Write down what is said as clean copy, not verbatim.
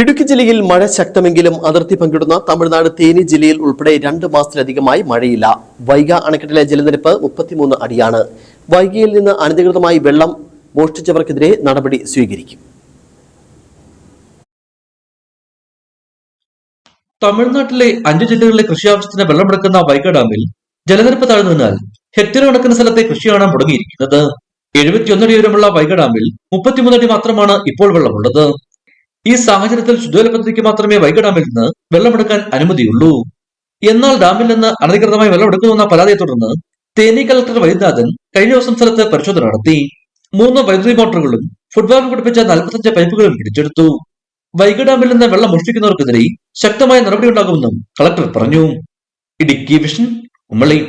ഇടുക്കി ജില്ലയിൽ മഴ ശക്തമെങ്കിലും അതിർത്തി പങ്കിടുന്ന തമിഴ്നാട് തേനി ജില്ലയിൽ ഉൾപ്പെടെ 2 മാസത്തിലധികമായി മഴയില്ല. വൈഗ അണക്കെട്ടിലെ ജലനിരപ്പ് 33 അടിയാണ്. വൈഗയിൽ നിന്ന് അനധികൃതമായി വെള്ളം മോഷ്ടിച്ചവർക്കെതിരെ നടപടി സ്വീകരിക്കും. തമിഴ്നാട്ടിലെ 5 ജില്ലകളിലെ കൃഷി ആവശ്യത്തിന് വെള്ളമെടുക്കുന്ന വൈഗ ഡാമിൽ ജലനിരപ്പ് താഴ്ന്നതിനാൽ ഹെക്ടർ കണക്കിന് സ്ഥലത്തെ കൃഷിയാണ് മുടങ്ങിയിരിക്കുന്നത്. 71 അടി ഉയരമുള്ള വൈഗ ഡാമിൽ 33 അടി മാത്രമാണ് ഇപ്പോൾ വെള്ളമുള്ളത്. ഈ സാഹചര്യത്തിൽ ശുദ്ധജല പദ്ധതിക്ക് മാത്രമേ വൈഗ ഡാമിൽ നിന്ന് വെള്ളമെടുക്കാൻ അനുമതിയുള്ളൂ. എന്നാൽ ഡാമിൽ നിന്ന് അനധികൃതമായി വെള്ളമെടുക്കുന്നുവെന്ന പരാതിയെ തുടർന്ന് തേനി കളക്ടർ വൈദ്യനാഥൻ കഴിഞ്ഞ ദിവസം സ്ഥലത്ത് പരിശോധന നടത്തി. 3 വൈദ്യുതി മോട്ടോറുകളും ഫുട്ബോൾ ഘടിപ്പിച്ച 45 പൈപ്പുകളും പിടിച്ചെടുത്തു. വൈഗ ഡാമിൽ നിന്ന് വെള്ളം മോഷ്ടിക്കുന്നവർക്കെതിരെ ശക്തമായ നടപടിയുണ്ടാകുമെന്നും കളക്ടർ പറഞ്ഞു. ഇടുക്കി വിഷൻ, ഉമ്മളി.